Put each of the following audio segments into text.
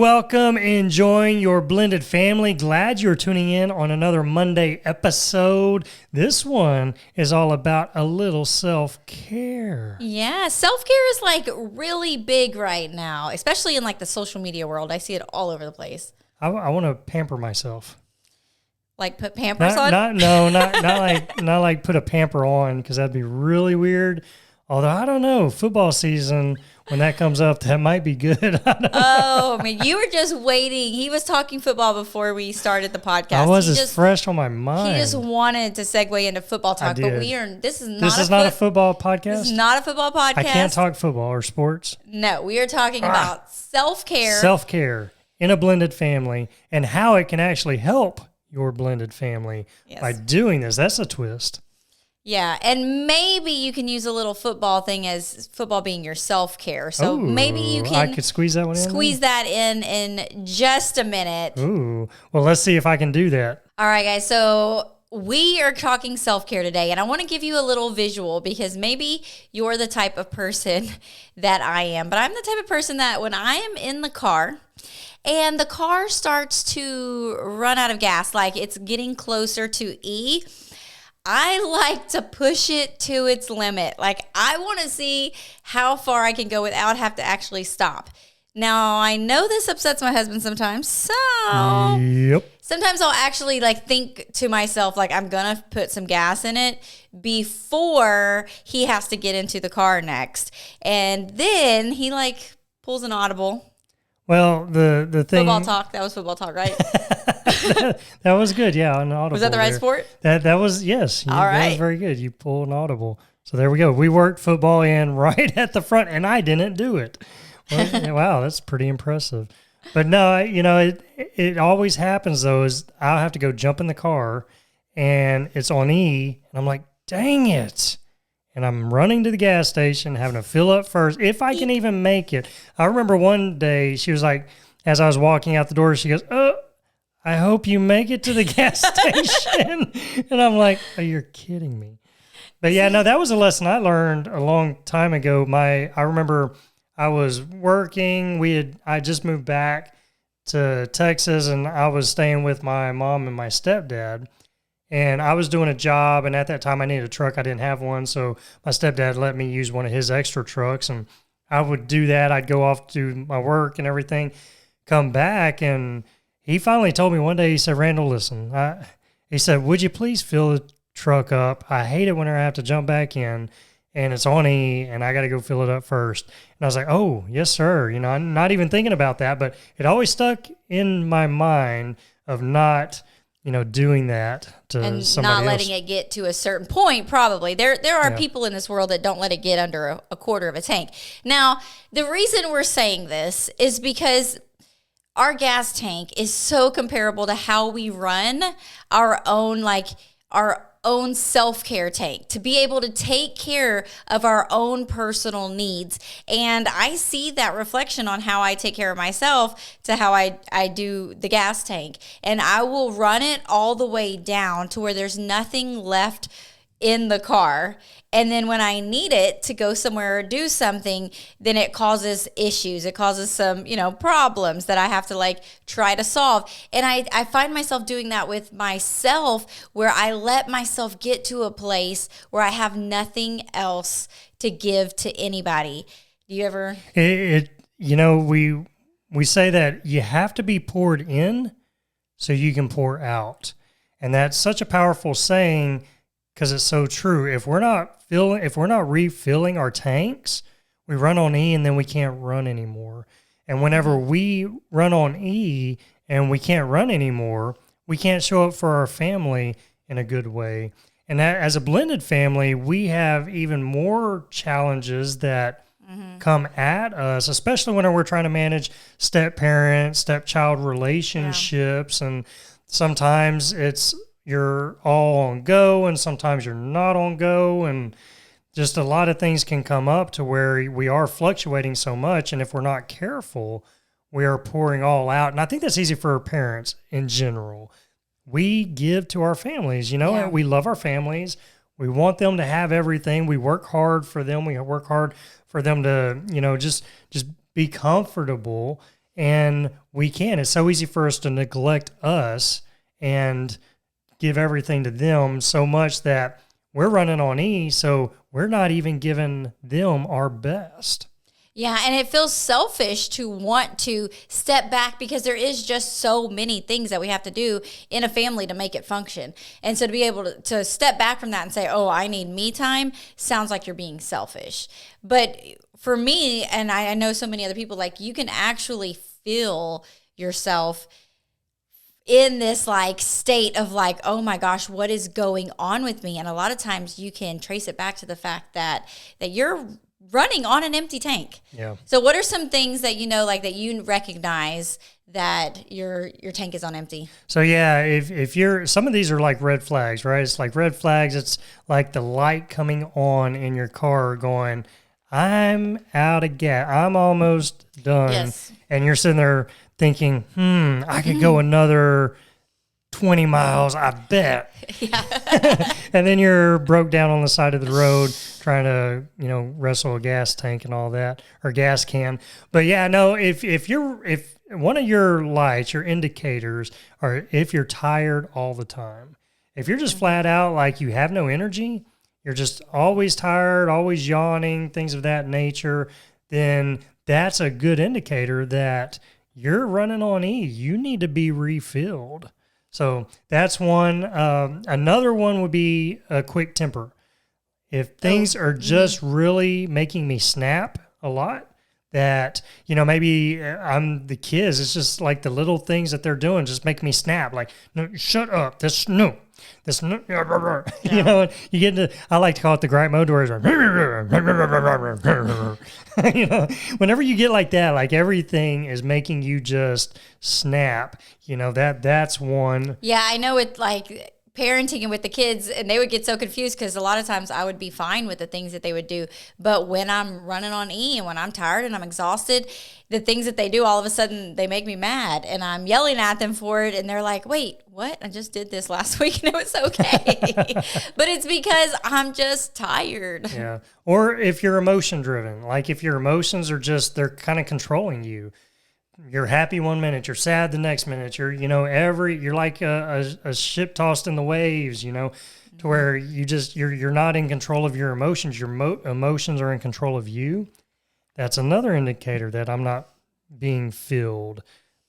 welcome. Enjoying your blended family. Glad you're tuning in on another Monday episode. This one is all about a little self-care. Yeah, self-care is like really big right now, especially in like the social media world. I see it all over the place. I want to pamper myself. Like put Pampers on? Not like put a pamper on, because that'd be really weird. Although I don't know, football season, when that comes up, that might be good. I mean, you were just waiting. He was talking football before we started the podcast. It's fresh on my mind. He just wanted to segue into football talk, but this is not a football podcast. This is not a football podcast. I can't talk football or sports. No, we are talking about self-care. Self-care in a blended family and how it can actually help your blended family by doing this. That's a twist. Yeah, and maybe you can use a little football thing as football being your self-care. So maybe you can... I could squeeze that one in? Squeeze that in just a minute. Ooh. Well, let's see if I can do that. All right, guys. So we are talking self-care today, and I want to give you a little visual because maybe you're the type of person that I am. But I'm the type of person that when I am in the car and the car starts to run out of gas, like it's getting closer to E, I like to push it to its limit. Like, I want to see how far I can go without have to actually stop. Now, I know this upsets my husband sometimes, so sometimes I'll actually like think to myself, like, I'm going to put some gas in it before he has to get into the car next. And then he like pulls an audible. Well, the thing... Football talk. That was football talk, right? That was good, yeah. An audible. Was that the right sport? That was, yes. All right. That was very good. You pulled an audible. So there we go. We worked football in right at the front, and I didn't do it. Well, wow, that's pretty impressive. But no, it always happens, though, is I'll have to go jump in the car, and it's on E, and I'm like, dang it. And I'm running to the gas station, having to fill up first, if I can even make it. I remember one day, she was like, as I was walking out the door, she goes, I hope you make it to the gas station. And I'm like, oh, you're kidding me. But yeah, no, that was a lesson I learned a long time ago. I remember I was working. I just moved back to Texas, and I was staying with my mom and my stepdad. And I was doing a job, and at that time I needed a truck. I didn't have one, so my stepdad let me use one of his extra trucks, and I would do that. I'd go off to my work and everything, come back, and he finally told me one day, he said, Randall, listen, he said, would you please fill the truck up? I hate it when I have to jump back in, and it's on E, and I got to go fill it up first. And I was like, oh, yes, sir. I'm not even thinking about that, but it always stuck in my mind of not... doing that to somebody else. And not letting it get to a certain point, probably. There are people in this world that don't let it get under a quarter of a tank. Now, the reason we're saying this is because our gas tank is so comparable to how we run our own self-care tank, to be able to take care of our own personal needs. And I see that reflection on how I take care of myself to how I do the gas tank. And I will run it all the way down to where there's nothing left in the car. And then when I need it to go somewhere or do something, then it causes issues. It causes some, problems that I have to try to solve. And I find myself doing that with myself, where I let myself get to a place where I have nothing else to give to anybody. Do you ever? We say that you have to be poured in so you can pour out. And that's such a powerful saying, because it's so true. If we're not refilling our tanks, we run on E and then we can't run anymore. And whenever we run on E and we can't run anymore, we can't show up for our family in a good way. And that, as a blended family, we have even more challenges that come at us, especially when we're trying to manage step-parent, step-child relationships. Yeah. And sometimes you're all on go, and sometimes you're not on go, and just a lot of things can come up to where we are fluctuating so much, and if we're not careful, we are pouring all out. And I think that's easy for parents in general. We give to our families, and we love our families. We want them to have everything. We work hard for them. We work hard for them to, just be comfortable. And we can. It's so easy for us to neglect us and give everything to them so much that we're running on E, so we're not even giving them our best. Yeah, and it feels selfish to want to step back because there is just so many things that we have to do in a family to make it function. And so to be able to step back from that and say, oh, I need me time, sounds like you're being selfish. But for me, and I know so many other people, like you can actually feel yourself in this like state of like, oh my gosh, what is going on with me? And a lot of times you can trace it back to the fact that you're running on an empty tank. Yeah. So what are some things that you know, like that you recognize that your tank is on empty? So yeah, if you're, some of these are like red flags, right? It's like red flags. It's like the light coming on in your car going, I'm out of gas. I'm almost done. Yes. And you're sitting there thinking, I could go another 20 miles, I bet. Yeah. And then you're broke down on the side of the road trying to, wrestle a gas tank and all that, or gas can. But yeah, no, if one of your lights, your indicators are if you're tired all the time, if you're just flat out like you have no energy, you're just always tired, always yawning, things of that nature, then that's a good indicator that you're running on E. You need to be refilled. So that's one. Another one would be a quick temper. If things are just really making me snap a lot, that, maybe I'm the kids, it's just like the little things that they're doing just make me snap. Like, no, shut up. This, no. Yeah. You get into, I like to call it the gripe mode, where it's like, whenever you get like that, like everything is making you just snap, that's one. Yeah, I know it, like parenting and with the kids, and they would get so confused because a lot of times I would be fine with the things that they would do. But when I'm running on E and when I'm tired and I'm exhausted, the things that they do, all of a sudden they make me mad and I'm yelling at them for it. And they're like, wait, what? I just did this last week and it was okay. But it's because I'm just tired. Yeah. Or if you're emotion driven, like if your emotions are just, they're kind of controlling you. You're happy one minute, you're sad the next minute. You're, you're like a ship tossed in the waves, to where you're not in control of your emotions. Your emotions are in control of you. That's another indicator that I'm not being filled.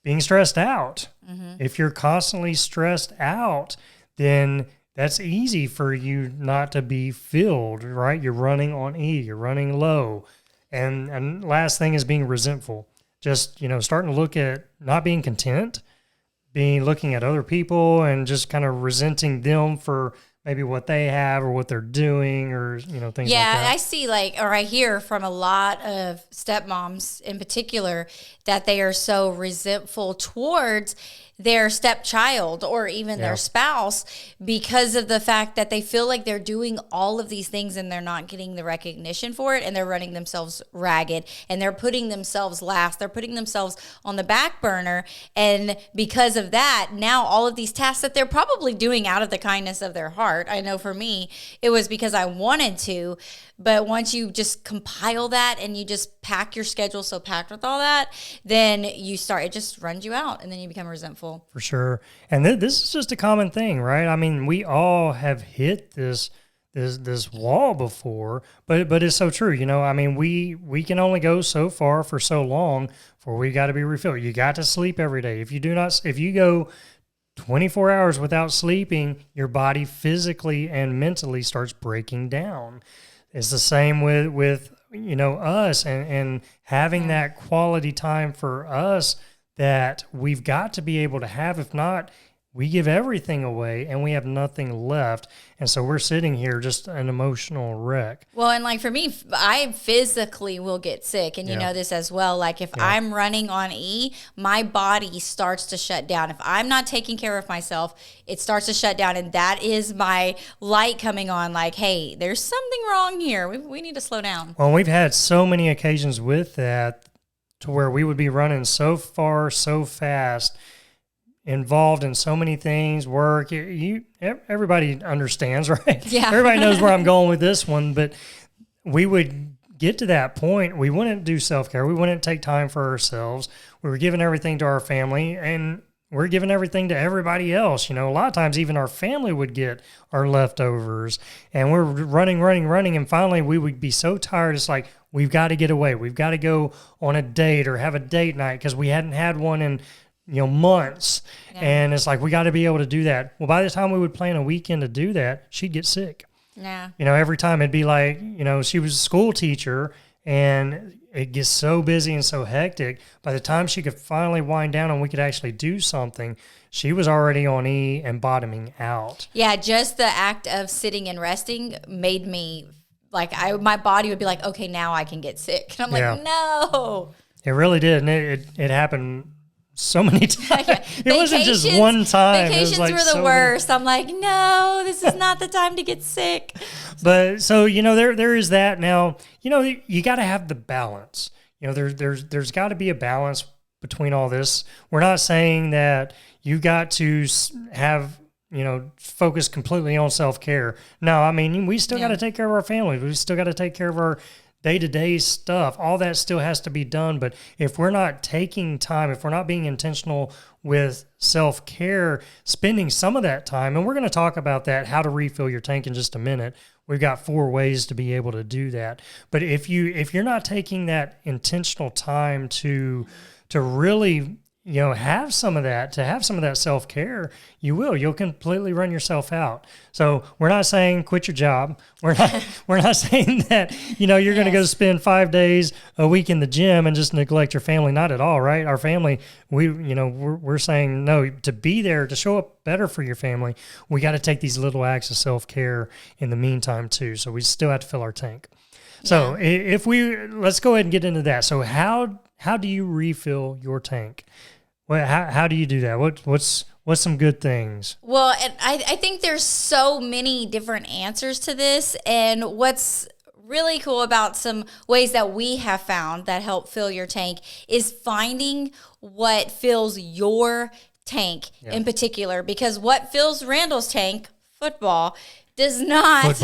Being stressed out. Mm-hmm. If you're constantly stressed out, then that's easy for you not to be filled, right? You're running on E, you're running low. And last thing is being resentful. Just, starting to look at not being content, looking at other people and just kind of resenting them for maybe what they have or what they're doing or, things like that. Yeah, I see or I hear from a lot of stepmoms in particular that they are so resentful towards their stepchild or even their spouse because of the fact that they feel like they're doing all of these things and they're not getting the recognition for it, and they're running themselves ragged and they're putting themselves last. They're putting themselves on the back burner. And because of that, now all of these tasks that they're probably doing out of the kindness of their heart, I know for me, it was because I wanted to. But once you just compile that and you just pack your schedule so packed with all that, then it just runs you out and then you become resentful. For sure. And this is just a common thing, right? I mean, we all have hit this wall before, but it's so true. I mean, we can only go so far for so long before we got to be refilled. You got to sleep every day. If you go 24 hours without sleeping, your body physically and mentally starts breaking down. It's the same with us and having that quality time for us that we've got to be able to have. If not, we give everything away and we have nothing left. And so we're sitting here just an emotional wreck. Well, and for me, I physically will get sick. And you know this as well. Like if I'm running on E, my body starts to shut down. If I'm not taking care of myself, it starts to shut down. And that is my light coming on like, hey, there's something wrong here. We need to slow down. Well, we've had so many occasions with that to where we would be running so far, so fast, involved in so many things, work. Everybody understands, right? Yeah. Everybody knows where I'm going with this one, but we would get to that point, we wouldn't do self-care. We wouldn't take time for ourselves. We were giving everything to our family, and we're giving everything to everybody else. A lot of times even our family would get our leftovers, and we're running. And finally we would be so tired. It's like, we've got to get away. We've got to go on a date or have a date night because we hadn't had one in months. Yeah. And it's like, we got to be able to do that. Well, by the time we would plan a weekend to do that, she'd get sick. Yeah. Every time it'd be like, she was a school teacher, and it gets so busy and so hectic. By the time she could finally wind down and we could actually do something, she was already on E and bottoming out. Yeah, just the act of sitting and resting made me my body would be like, okay, now I can get sick. And I'm like, no. It really did. And it happened so many times. Yeah. It wasn't just one time. Vacations were the worst. I'm like, no, this is not the time to get sick. But so, there is that. Now, you got to have the balance. There's got to be a balance between all this. We're not saying that you got to have, focus completely on self-care. No, I mean, we still got to take care of our families. We still got to take care of our day-to-day stuff. All that still has to be done. But if we're not taking time, if we're not being intentional with self-care, spending some of that time, and we're going to talk about that, how to refill your tank in just a minute. We've got 4 ways to be able to do that. But if you're not taking that intentional time to really have some of that, to have some of that self-care, you'll completely run yourself out. So we're not saying quit your job. We're not saying that, you're going to go spend 5 days a week in the gym and just neglect your family. Not at all, right? Our family, we're saying no, to be there, to show up better for your family, we got to take these little acts of self-care in the meantime too. So we still have to fill our tank. So let's go ahead and get into that. So how do you refill your tank? Well, how do you do that? What's some good things? Well, and I think there's so many different answers to this. And what's really cool about some ways that we have found that help fill your tank is finding what fills your tank in particular. Because what fills Randall's tank, football, does not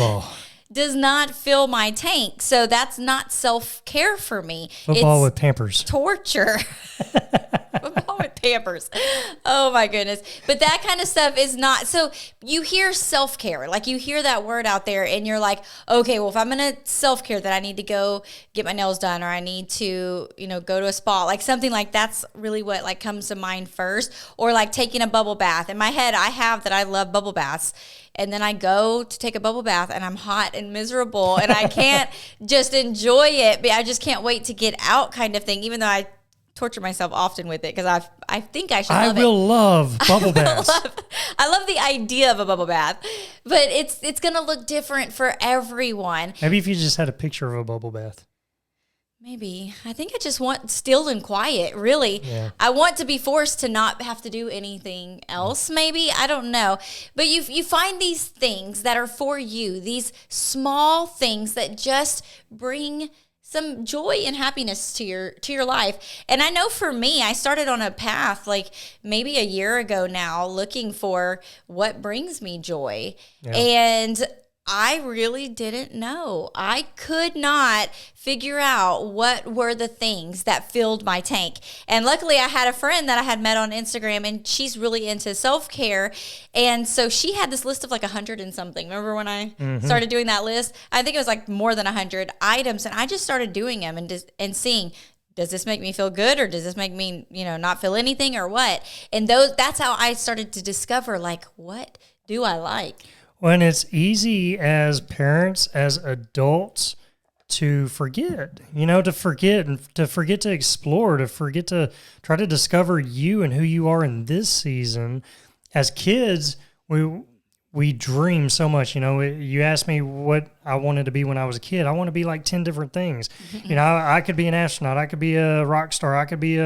fill my tank. So that's not self-care for me. Football with Pampers. Torture. Football with Pampers. Oh my goodness. But that kind of stuff is not. So you hear self-care, like you hear that word out there and you're like, okay, well, if I'm going to self-care, then I need to go get my nails done, or I need to, go to a spa, like something like that's really what like comes to mind first. Or like taking a bubble bath. In my head, I have that I love bubble baths. And then I go to take a bubble bath and I'm hot and miserable and I can't just enjoy it, but I just can't wait to get out kind of thing, even though I torture myself often with it because I think I should love it. I will love bubble baths. I love the idea of a bubble bath, but it's going to look different for everyone. Maybe if you just had a picture of a bubble bath. Maybe. I think I just want still and quiet, really. Yeah. I want to be forced to not have to do anything else, maybe. I don't know. But you find these things that are for you, these small things that just bring some joy and happiness to your life. And I know for me, I started on a path like maybe a year ago now, looking for what brings me joy. Yeah. And I really didn't know. I could not figure out what were the things that filled my tank. And luckily I had a friend that I had met on Instagram, and she's really into self-care. And so she had this list of like 100 and something. Remember when I started doing that list? I think it was like more than 100 items. And I just started doing them and seeing, does this make me feel good, or does this make me, not feel anything, or what? And that's how I started to discover, like, what do I like? When it's easy as parents, as adults, to forget, to forget to explore, to forget to try to discover you and who you are in this season. As kids, we dream so much. You asked me what I wanted to be when I was a kid. I want to be like 10 different things. I could be an astronaut. I could be a rock star. I could be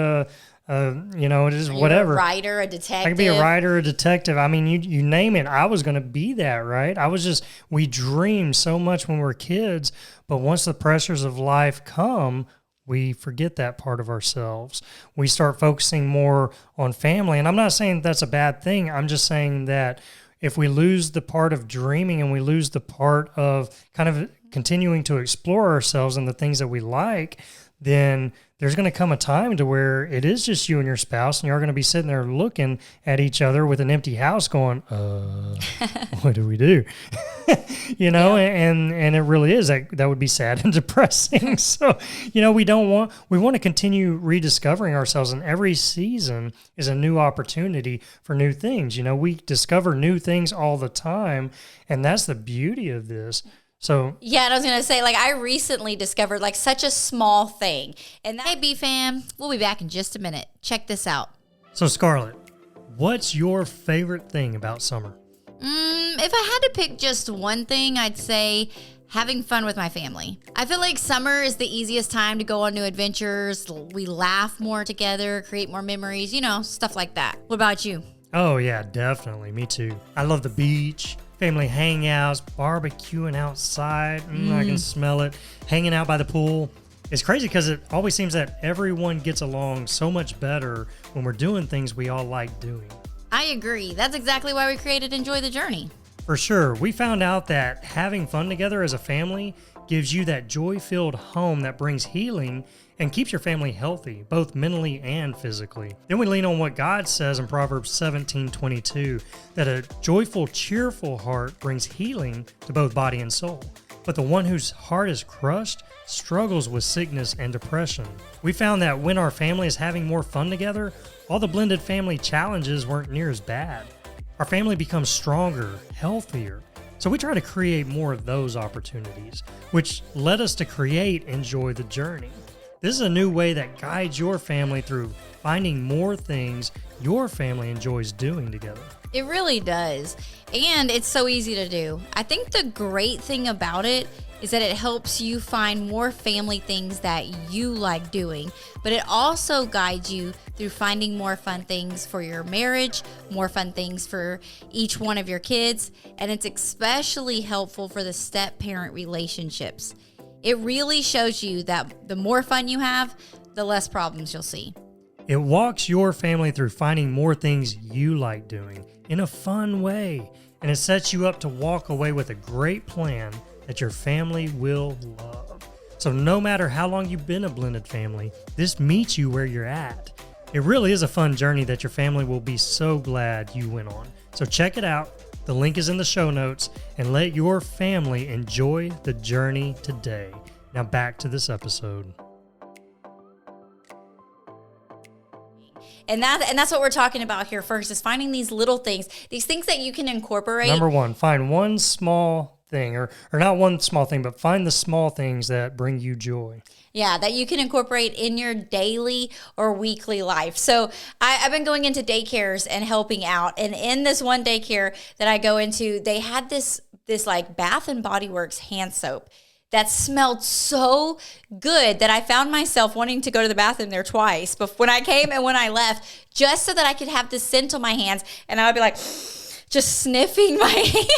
it is whatever. A writer, a detective. I could be a writer, a detective. I mean, you name it. I was going to be that, right? We dream so much when we're kids, but once the pressures of life come, we forget that part of ourselves. We start focusing more on family. And I'm not saying that's a bad thing. I'm just saying that if we lose the part of dreaming and we lose the part of kind of continuing to explore ourselves and the things that we like, then there's going to come a time to where it is just you and your spouse, and you're going to be sitting there looking at each other with an empty house going, what do we do? And it really is that would be sad and depressing. So, we want to continue rediscovering ourselves, and every season is a new opportunity for new things. We discover new things all the time, and that's the beauty of this. So yeah, and I was going to say, I recently discovered, such a small thing. And hey, B-Fam, we'll be back in just a minute. Check this out. So, Scarlett, what's your favorite thing about summer? If I had to pick just one thing, I'd say having fun with my family. I feel like summer is the easiest time to go on new adventures. We laugh more together, create more memories, stuff like that. What about you? Oh, yeah, definitely. Me too. I love the beach. Family hangouts, barbecuing outside. I can smell it. Hanging out by the pool. It's crazy because it always seems that everyone gets along so much better when we're doing things we all like doing. I agree. That's exactly why we created Enjoy the Journey. For sure. We found out that having fun together as a family gives you that joy-filled home that brings healing and keeps your family healthy, both mentally and physically. Then we lean on what God says in Proverbs 17:22, that a joyful, cheerful heart brings healing to both body and soul. But the one whose heart is crushed struggles with sickness and depression. We found that when our family is having more fun together, all the blended family challenges weren't near as bad. Our family becomes stronger, healthier. So we try to create more of those opportunities, which led us to create Enjoy the Journey. This is a new way that guides your family through finding more things your family enjoys doing together. It really does. And it's so easy to do. I think the great thing about it is that it helps you find more family things that you like doing, but it also guides you through finding more fun things for your marriage, more fun things for each one of your kids, and it's especially helpful for the step-parent relationships. It really shows you that the more fun you have, the less problems you'll see. It walks your family through finding more things you like doing in a fun way, and it sets you up to walk away with a great plan that your family will love. So no matter how long you've been a blended family, this meets you where you're at. It really is a fun journey that your family will be so glad you went on. So check it out. The link is in the show notes, and let your family enjoy the journey today. Now back to this episode. And that's what we're talking about here first, is finding these little things, these things that you can incorporate. Number one, find one small thing, or not one small thing, but find the small things that bring you joy. Yeah, that you can incorporate in your daily or weekly life. So I've been going into daycares and helping out. And in this one daycare that I go into, they had this Bath and Body Works hand soap that smelled so good that I found myself wanting to go to the bathroom there twice. But when I came and when I left, just so that I could have the scent on my hands, and I would be like, just sniffing my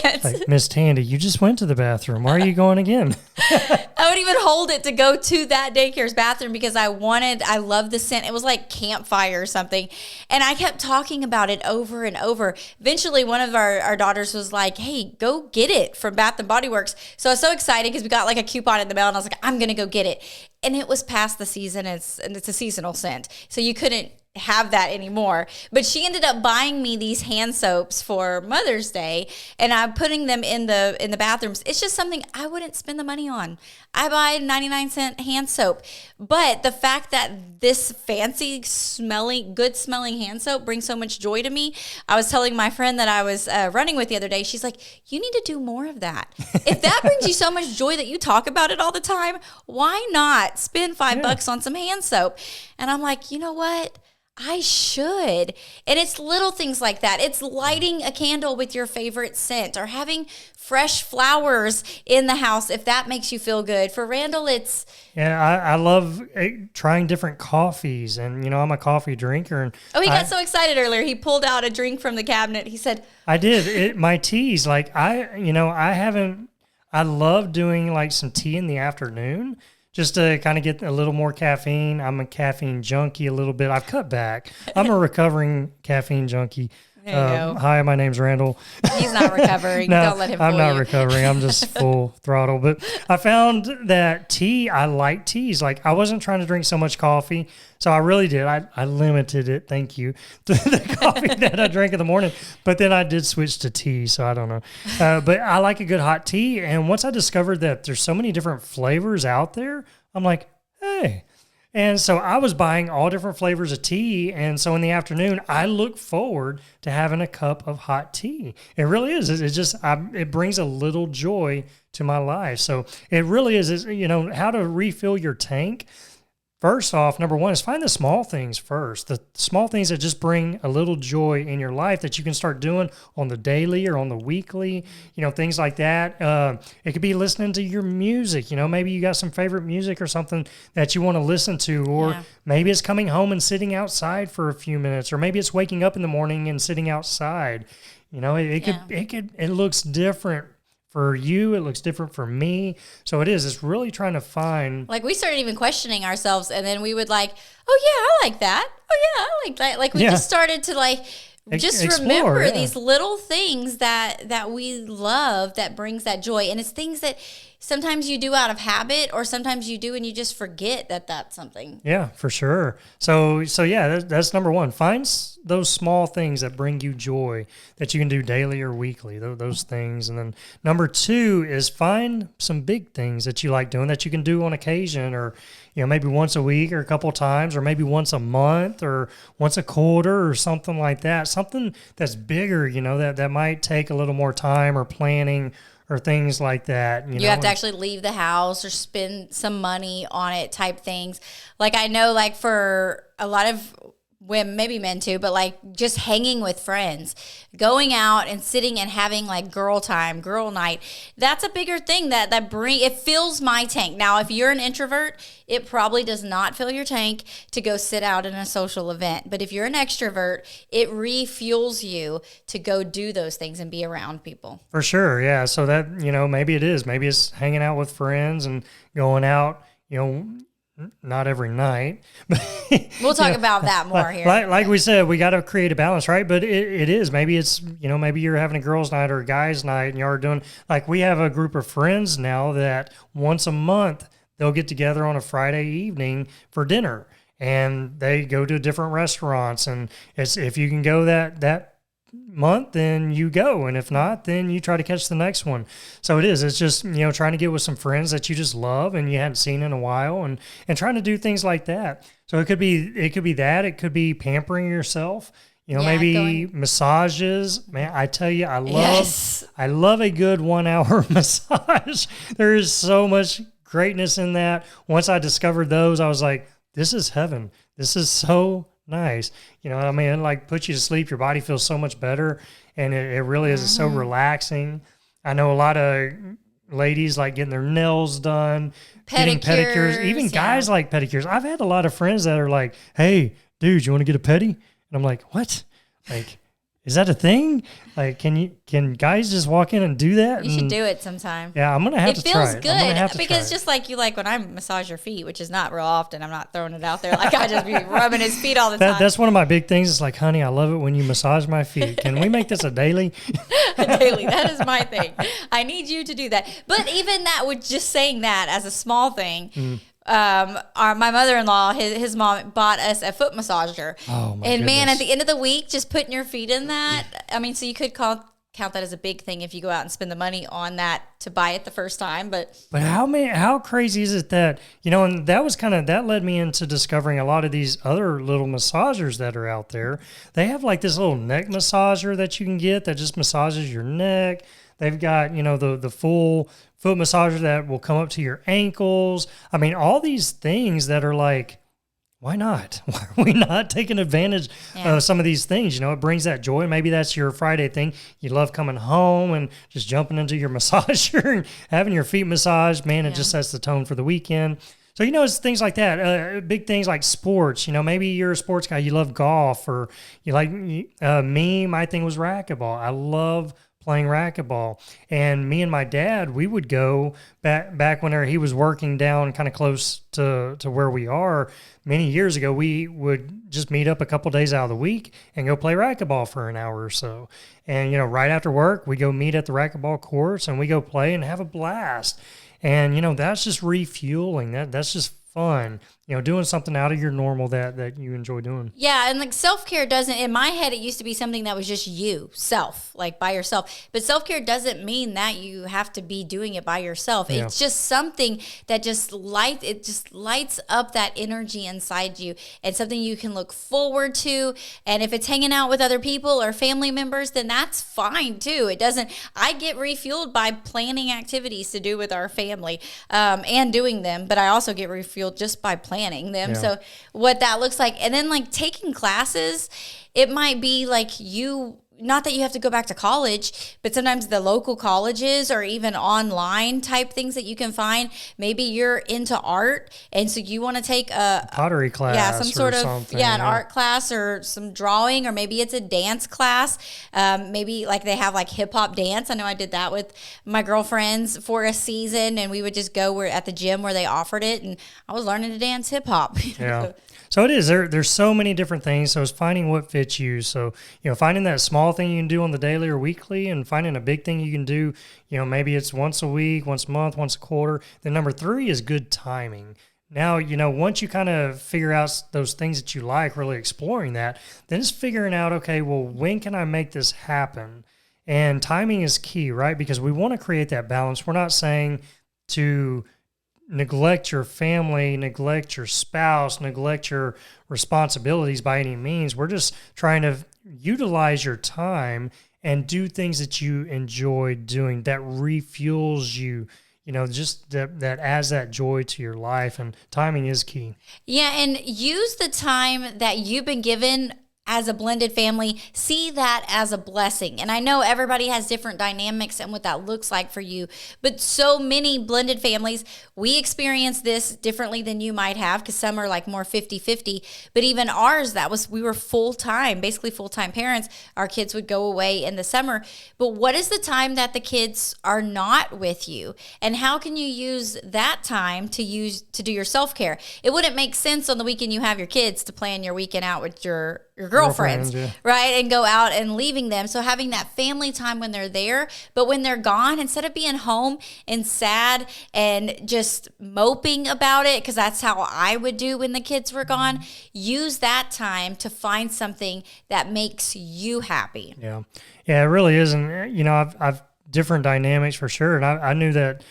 hands. Like, Miss Tandy, you just went to the bathroom. Why are you going again? I would even hold it to go to that daycare's bathroom because I loved the scent. It was like campfire or something. And I kept talking about it over and over. Eventually, one of our daughters was like, hey, go get it from Bath and Body Works. So I was so excited because we got like a coupon in the mail, and I was like, I'm going to go get it. And it was past the season, and it's a seasonal scent. So you couldn't have that anymore. But she ended up buying me these hand soaps for Mother's Day, and I'm putting them in the bathrooms. It's just something I wouldn't spend the money on. I buy 99-cent hand soap. But the fact that this fancy smelling, good smelling hand soap brings so much joy to me. I was telling my friend that I was running with the other day, she's like, you need to do more of that. If that brings you so much joy that you talk about it all the time, why not spend $5 on some hand soap? And I'm like, you know what? I should. And it's little things like that. It's lighting a candle with your favorite scent, or having fresh flowers in the house if that makes you feel good. For Randall, it's... Yeah, I love trying different coffees, and, I'm a coffee drinker. And he got so excited earlier. He pulled out a drink from the cabinet. He said... I did. My teas, I love doing like some tea in the afternoon, just to kind of get a little more caffeine. I'm a caffeine junkie a little bit. I've cut back. I'm a recovering caffeine junkie. There you go. Hi, my name's Randall. He's not recovering. No, Don't let him fool I'm not you. recovering. I'm just full throttle. But I found that tea, I like teas. Like, I wasn't trying to drink so much coffee. So I really did. I limited it, thank you, to the coffee that I drank in the morning. But then I did switch to tea, so I don't know. But I like a good hot tea. And once I discovered that there's so many different flavors out there, I'm like, hey. And so I was buying all different flavors of tea. And so in the afternoon, I look forward to having a cup of hot tea. It really is. It just, it brings a little joy to my life. So it really is, how to refill your tank. First off, number one is find the small things first. The small things that just bring a little joy in your life that you can start doing on the daily or on the weekly, things like that. It could be listening to your music. Maybe you got some favorite music or something that you want to listen to, or maybe it's coming home and sitting outside for a few minutes, or maybe it's waking up in the morning and sitting outside. It looks different for you, it looks different for me. So it's really trying to find. Like, we started even questioning ourselves, and then we would like, oh yeah, I like that. Oh yeah, I like that. Like, we just started to like just remember these little things that we love, that brings that joy. And it's things that sometimes you do out of habit, or sometimes you do and you just forget that that's something. Yeah, for sure. So yeah, that's number one. Find those small things that bring you joy that you can do daily or weekly, those things. And then number two is find some big things that you like doing that you can do on occasion, or maybe once a week or a couple of times, or maybe once a month or once a quarter or something like that. Something that's bigger, that might take a little more time or planning or things like that. You have to actually leave the house or spend some money on it type things. Like, I know, like, for a lot of women, maybe men too, but like just hanging with friends, going out and sitting and having like girl time, girl night, that's a bigger thing that it fills my tank. Now, if you're an introvert, it probably does not fill your tank to go sit out in a social event. But if you're an extrovert, it refuels you to go do those things and be around people. For sure, yeah. So that, maybe it is. Maybe it's hanging out with friends and going out, not every night. We'll talk about that more here. Like we said, we got to create a balance, right? But it is. Maybe it's, maybe you're having a girls' night or a guys' night, and you're doing, like, we have a group of friends now that once a month they'll get together on a Friday evening for dinner, and they go to different restaurants. And it's, if you can go that month, then you go, and if not, then you try to catch the next one. So it's just trying to get with some friends that you just love and you hadn't seen in a while, and trying to do things like that. So it could be that, it could be pampering yourself, maybe massages. Man, I tell you, I love a good 1 hour massage. There is so much greatness in that. Once I discovered those, I was like, this is heaven. This is so nice. It like puts you to sleep. Your body feels so much better. And it really is so relaxing. I know a lot of ladies like getting their nails done, getting pedicures. Even guys like pedicures. I've had a lot of friends that are like, hey, dude, you want to get a pedi? And I'm like, what? Like, is that a thing? Like, can guys just walk in and do that? You should do it sometime. Yeah, I'm going to have to try it. It feels good because just like you like when I massage your feet, which is not real often, I'm not throwing it out there. Like, I just be rubbing his feet all the time. That's one of my big things. It's like, honey, I love it when you massage my feet. Can we make this a daily? Daily. That is my thing. I need you to do that. But even that, with just saying that as a small thing, my mother-in-law, his mom bought us a foot massager. Oh my and goodness. Man, at the end of the week, just putting your feet in that. I mean, so you could count that as a big thing if you go out and spend the money on that to buy it the first time. But how crazy is it that, and that led me into discovering a lot of these other little massagers that are out there. They have like this little neck massager that you can get that just massages your neck. They've got, the full foot massager that will come up to your ankles. I mean, all these things that are like, why not? Why are we not taking advantage of some of these things? It brings that joy. Maybe that's your Friday thing. You love coming home and just jumping into your massager and having your feet massaged. Man, it just sets the tone for the weekend. So, it's things like that. Big things like sports. Maybe you're a sports guy. You love golf, or you like me. My thing was racquetball. I love playing racquetball. And me and my dad, we would go back whenever he was working down kind of close to where we are many years ago. We would just meet up a couple days out of the week and go play racquetball for an hour or so. And, right after work, we go meet at the racquetball courts and we go play and have a blast. And, that's just refueling. That's just fun, doing something out of your normal that you enjoy doing. Yeah, and like self-care doesn't, in my head, it used to be something that was just like by yourself. But self-care doesn't mean that you have to be doing it by yourself. Yeah. It's just something that just lights up that energy inside you, and something you can look forward to. And if it's hanging out with other people or family members, then that's fine too. I get refueled by planning activities to do with our family and doing them, but I also get refueled just by planning them. Yeah. So what that looks like, and then like taking classes, it might be like not that you have to go back to college, but sometimes the local colleges or even online type things that you can find. Maybe you're into art, and so you want to take a pottery class, some sort of an art class or some drawing, or maybe it's a dance class. Maybe like they have like hip hop dance. I know I did that with my girlfriends for a season, and we would just go at the gym where they offered it, and I was learning to dance hip hop. Yeah. So it is. There's so many different things. So it's finding what fits you. So, finding that small thing you can do on the daily or weekly, and finding a big thing you can do, maybe it's once a week, once a month, once a quarter. Then number 3 is good timing. Now, once you kind of figure out those things that you like, really exploring that, then it's figuring out, okay, well, when can I make this happen? And timing is key, right? Because we want to create that balance. We're not saying to neglect your family, neglect your spouse, neglect your responsibilities by any means. We're just trying to utilize your time and do things that you enjoy doing that refuels you, just that adds that joy to your life. And timing is key. Yeah, and use the time that you've been given as a blended family, see that as a blessing. And I know everybody has different dynamics and what that looks like for you, but so many blended families, we experience this differently than you might have, because some are like more 50-50, but even ours, we were full-time, basically full-time parents. Our kids would go away in the summer, but what is the time that the kids are not with you? And how can you use that time to do your self-care? It wouldn't make sense on the weekend you have your kids to plan your weekend out with your girlfriends, yeah. Right? And go out and leaving them. So having that family time when they're there, but when they're gone, instead of being home and sad and just moping about it, because that's how I would do when the kids were gone, use that time to find something that makes you happy. Yeah. Yeah, it really is. And, I've different dynamics for sure. And I knew that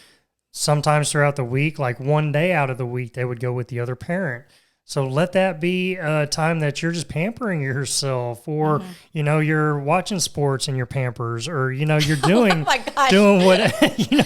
sometimes throughout the week, like one day out of the week, they would go with the other parent. So let that be a time that you're just pampering yourself, or, you're watching sports in your Pampers, or, you're doing, doing what,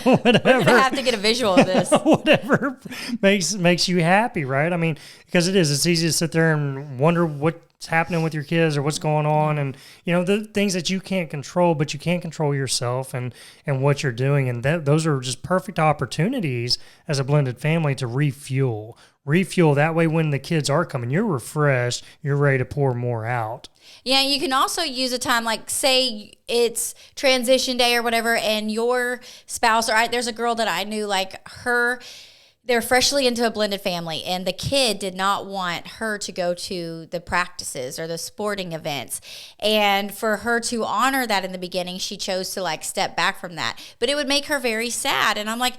whatever. We're going to have to get a visual of this. Whatever makes you happy, right? I mean, because it's easy to sit there and wonder what's happening with your kids or what's going on. And, the things that you can't control, but you can't control yourself and what you're doing. And those are just perfect opportunities as a blended family to refuel. That way when the kids are coming, you're refreshed, you're ready to pour more out. Yeah, you can also use a time like, say it's transition day or whatever, and your spouse, or there's a girl that I knew, like they're freshly into a blended family, and the kid did not want her to go to the practices or the sporting events. And for her to honor that in the beginning, she chose to step back from that. But it would make her very sad. And I'm like,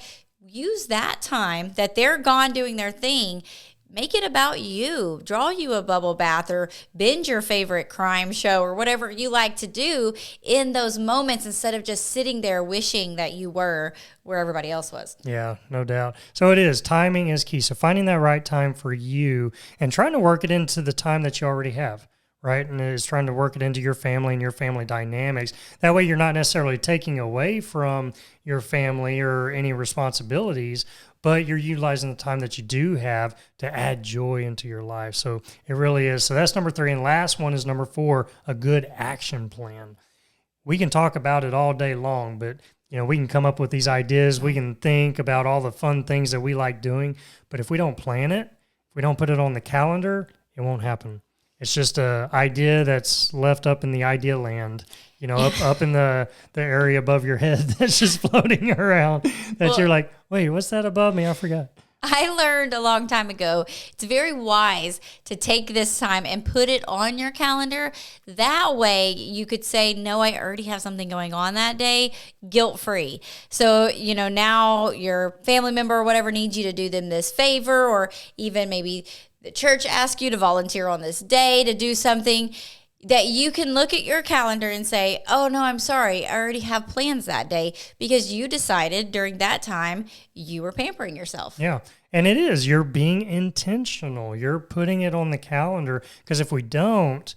use that time that they're gone doing their thing. Make it about you. Draw you a bubble bath, or binge your favorite crime show, or whatever you like to do in those moments, instead of just sitting there wishing that you were where everybody else was. Yeah, no doubt. So it is. Timing is key. So finding that right time for you and trying to work it into the time that you already have. Right? And it's trying to work it into your family and your family dynamics. That way you're not necessarily taking away from your family or any responsibilities, but you're utilizing the time that you do have to add joy into your life. So it really is. So that's number 3. And last one is number 4, a good action plan. We can talk about it all day long, but we can come up with these ideas. We can think about all the fun things that we like doing. But if we don't plan it, if we don't put it on the calendar, it won't happen. It's just a idea that's left up in the idea land, up in the area above your head that's just floating around that you're like, wait, what's that above me? I forgot. I learned a long time ago, it's very wise to take this time and put it on your calendar. That way you could say, no, I already have something going on that day, guilt-free. So, now your family member or whatever needs you to do them this favor, or even maybe the church asks you to volunteer on this day to do something, that you can look at your calendar and say, oh, no, I'm sorry, I already have plans that day, because you decided during that time you were pampering yourself. Yeah, and you're being intentional. You're putting it on the calendar, because if we don't,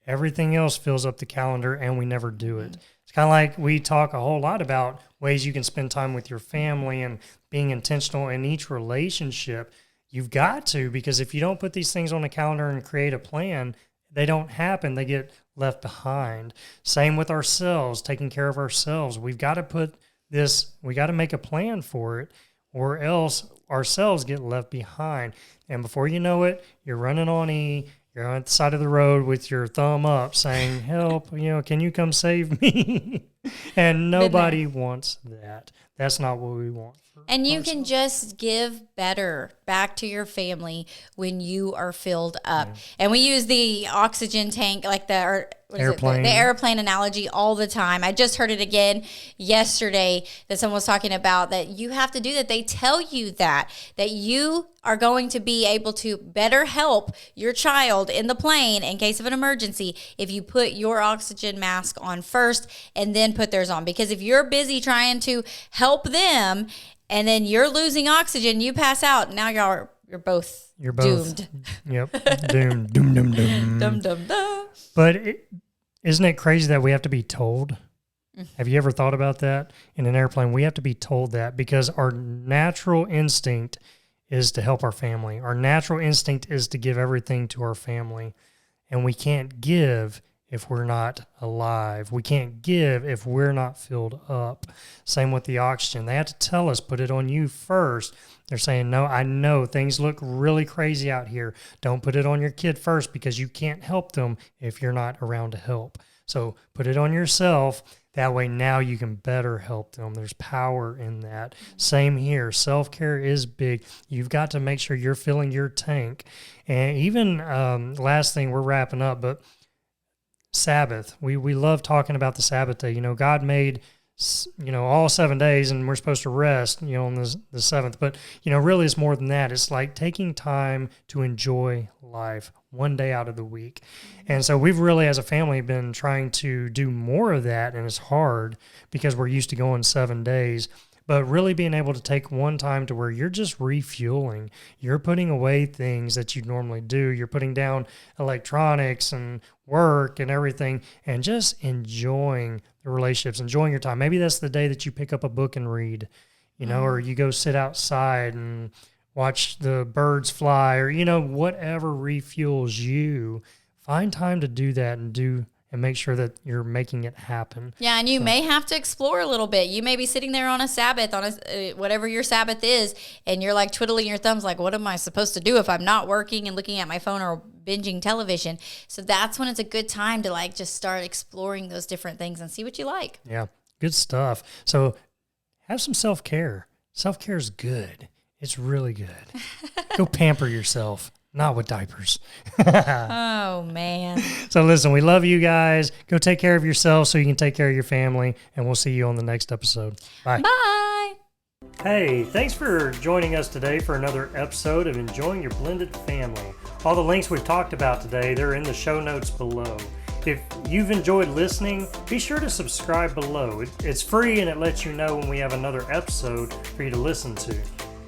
everything else fills up the calendar and we never do it. It's kind of like we talk a whole lot about ways you can spend time with your family and being intentional in each relationship. You've got to, because if you don't put these things on the calendar and create a plan, they don't happen. They get left behind. Same with ourselves, taking care of ourselves. We got to make a plan for it, or else ourselves get left behind. And before you know it, you're running on E, you're on the side of the road with your thumb up saying, help, can you come save me? And nobody wants that. That's not what we want. And you can just give better back to your family when you are filled up. Yeah. And we use the oxygen tank, like the airplane analogy all the time. I just heard it again yesterday that someone was talking about that you have to do that. They tell you that you are going to be able to better help your child in the plane in case of an emergency if you put your oxygen mask on first and then put theirs on. Because if you're busy trying to help them and then you're losing oxygen, you pass out. Now you're both doomed. Yep, doomed. Doom, doom, doom. Dum, dum, dum. But isn't it crazy that we have to be told? Have you ever thought about that? In an airplane, we have to be told that, because our natural instinct is to help our family. Our natural instinct is to give everything to our family. And we can't give if we're not alive. We can't give if we're not filled up. Same with the oxygen. They have to tell us, put it on you first. They're saying, no, I know things look really crazy out here. Don't put it on your kid first, because you can't help them if you're not around to help. So put it on yourself. That way now you can better help them. There's power in that. Same here. Self-care is big. You've got to make sure you're filling your tank. And even last thing, we're wrapping up, but Sabbath. We love talking about the Sabbath day. God made, all 7 days, and we're supposed to rest, on the seventh. But, really it's more than that. It's like taking time to enjoy life one day out of the week. And so we've really, as a family, been trying to do more of that, and it's hard because we're used to going 7 days. But really being able to take one time to where you're just refueling. You're putting away things that you normally do. You're putting down electronics and work and everything, and just enjoying the relationships, enjoying your time. Maybe that's the day that you pick up a book and read, or you go sit outside and watch the birds fly, or, whatever refuels you. Find time to do that and make sure that you're making it happen. Yeah, and you may have to explore a little bit. You may be sitting there on a Sabbath, whatever your Sabbath is, and you're like twiddling your thumbs like, what am I supposed to do if I'm not working and looking at my phone or binging television? So that's when it's a good time to just start exploring those different things and see what you like. Yeah, good stuff. So have some self-care. Self-care is good. It's really good. Go pamper yourself. Not with diapers. Oh, man. So listen, we love you guys. Go take care of yourself so you can take care of your family, and we'll see you on the next episode. Bye. Bye. Hey, thanks for joining us today for another episode of Enjoying Your Blended Family. All the links we've talked about today, they're in the show notes below. If you've enjoyed listening, be sure to subscribe below. It's free, and it lets you know when we have another episode for you to listen to.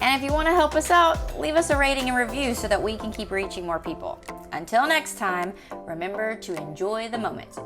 And if you want to help us out, leave us a rating and review so that we can keep reaching more people. Until next time, remember to enjoy the moment.